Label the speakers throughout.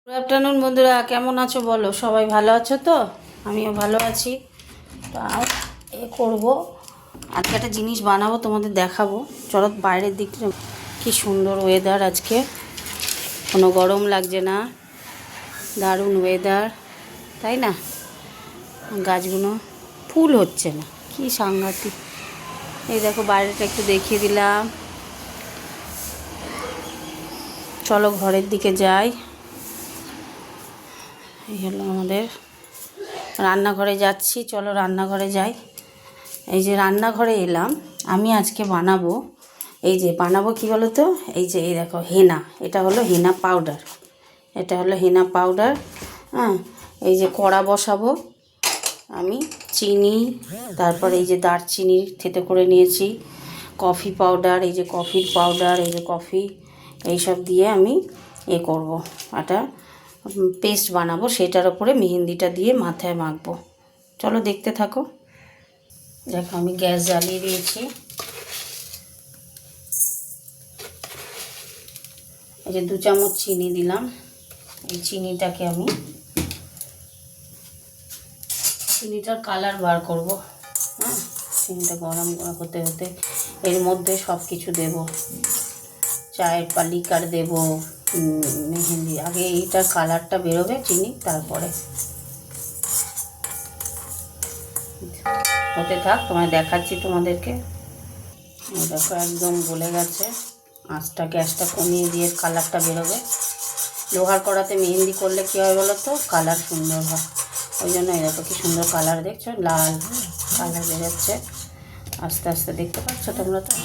Speaker 1: Good afternoon বন্ধুরা, কেমন আছো বলো? সবাই ভালো আছো তো? আমিও ভালো আছি। তো আর করবো, আজকে একটা জিনিস বানাবো, তোমাদের দেখাবো। চলো বাইরের দিকটা, কি সুন্দর ওয়েদার আজকে, কোনো গরম লাগছে না, দারুণ ওয়েদার, তাই না? গাছগুলো ফুল হচ্ছে না, কি সাংঘাতিক। এই দেখো বাইরেটা একটু দেখিয়ে দিলাম। চলো ঘরের দিকে যাই। এই হলো আমাদের রান্নাঘরে যাচ্ছি, চলো রান্নাঘরে যাই। এই যে রান্নাঘরে এলাম, আমি আজকে বানাবো, এই যে বানাবো কি বলো তো, এই যে এই দেখো হেনা, এটা হলো হেনা পাউডার, এটা হলো হেনা পাউডার। হ্যাঁ, এই যে কড়া বসাবো আমি, চিনি, তারপর এই যে দারচিনি থেতে করে নিয়েছি, কফি পাউডার, এই যে কফির পাউডার, এই যে কফি, এইসব দিয়ে আমি করব, একটা পেস্ট বানাবো, সেটার ওপরে মেহেন্দিটা দিয়ে মাথায় মাখবো। চলো দেখতে থাকো। দেখো আমি গ্যাস জ্বালিয়ে দিয়েছি, এই যে 2 চামচ চিনি দিলাম। এই চিনিটাকে আমি, চিনিটার কালার বার করব। হ্যাঁ, চিনিটা গরম হতে হতে এর মধ্যে সব কিছু দেবো, চায়ের লিকার দেবো, মেহেন্দি, আগে এইটার কালারটা বেরোবে চিনি, তারপরে হতে থাক, তোমায় দেখাচ্ছি তোমাদেরকে। দেখো একদম গলে গেছে, আঁচটা গ্যাসটা কমিয়ে দিয়ে কালারটা বেরোবে। লোহার কড়াতে মেহেন্দি করলে কী হয় বলো তো, কালার সুন্দর হয়, ওই জন্য এই দেখো কী সুন্দর কালার, দেখছো লাল কালার বেরোচ্ছে, আস্তে আস্তে, দেখতে পাচ্ছ তোমরা তো?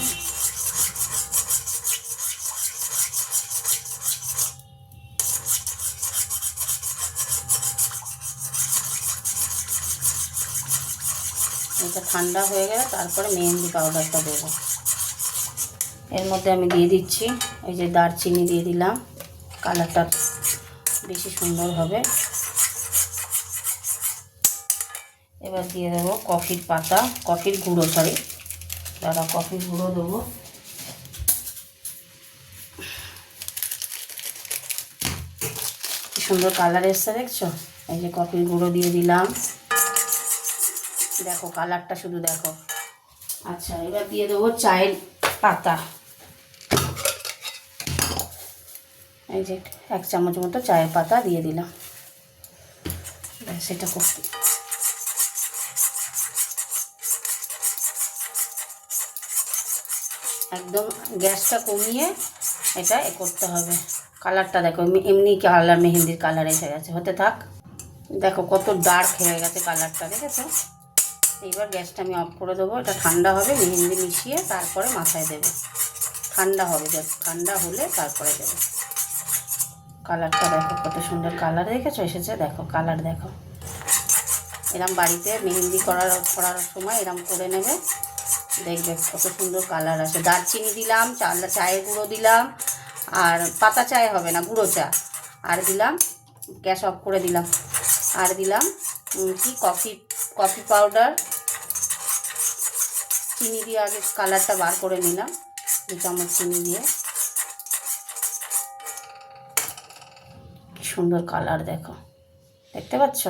Speaker 1: এটা ঠান্ডা হয়ে গেলে তারপরে মেহেন্দি পাউডারটা দেবো। এর মধ্যে আমি দিয়ে দিচ্ছি এই যে দারচিনি দিয়ে দিলাম, কালারটা বেশি সুন্দর হবে। এবার দিয়ে দেবো কফির পাতা, কফির গুঁড়ো, সরি দাদা, কফির গুঁড়ো দেবো। কি সুন্দর কালার এসছে, দেখছো? এই যে কফির গুঁড়ো দিয়ে দিলাম, দেখো কালারটা শুধু দেখো। আচ্ছা, এবার দিয়ে দেবো চায়ের পাতা, এই যে 1 চামচ মতো চায়ের পাতা দিয়ে দিলাম। সেটা করতে একদম গ্যাসটা কমিয়ে এটা করতে হবে। কালারটা দেখো, এমনি কালার, মেহেন্দির কালার এসে গেছে, হতে থাক। দেখো কত ডার্ক হয়ে গেছে কালারটা, দেখেছো? এইবার গ্যাসটা আমি অফ করে দেবো, এটা ঠান্ডা হবে, মেহেন্দি মিশিয়ে তারপরে মাথায় দেবো। ঠান্ডা হবে, ঠান্ডা হলে তারপরে দেবো। কালারটা দেখো কত সুন্দর কালার, দেখেছো এসেছে? দেখো কালার দেখো, এরম বাড়িতে মেহেন্দি করার সময় এরম করে নেবে, দেখবে কত সুন্দর কালার আসে। দারচিনি দিলাম, চায়ের গুঁড়ো দিলাম, আর পাতা চায় হবে না, গুঁড়ো চা, আর দিলাম, গ্যাস অফ করে দিলাম, আর দিলাম কি কফি পাউডার, চিনি দিয়ে আগে কালারটা বার করে নিলাম, 2 চামচ চিনি দিয়ে। কি সুন্দর কালার দেখো, দেখতে পাচ্ছ?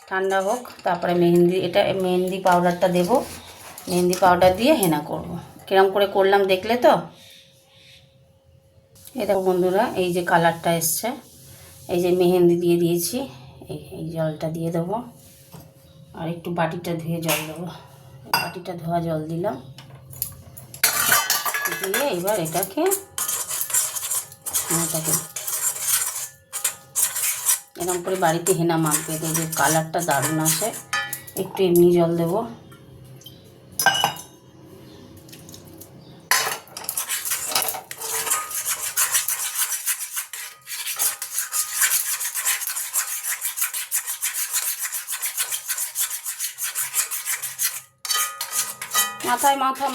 Speaker 1: ঠান্ডা হোক, তারপরে মেহেন্দি, এটা মেহেন্দি পাউডারটা দেবো, মেহেন্দি পাউডার দিয়ে হেনা করব। কিরম করে করলাম দেখলে তো? এই দেখো বন্ধুরা, এই যে কালারটা এসছে, এই যে মেহেন্দি দিয়ে দিয়েছি, এই জলটা দিয়ে দেবো, আর একটু বাটিটা ধুয়ে জল দেবো, বাটিটা ধোয়া জল দিলাম, দিয়ে এবার এটাকে এরকম করে বাড়িতে হেনা মাখবে, দেখবে কালারটা দারুণ আসে। একটু এমনি জল দেবো,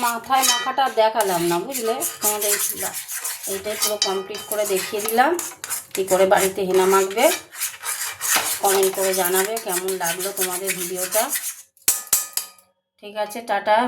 Speaker 1: মাথায় মাখাটা দেখালাম না, বুঝলে? তোমাদের এইটাই পুরো কমপ্লিট করে দেখিয়ে দিলাম কী করে বাড়িতে হেনা মাখবে। কমেন্ট করে জানাবে কেমন লাগলো তোমাদের ভিডিওটা। ঠিক আছে, টাটা।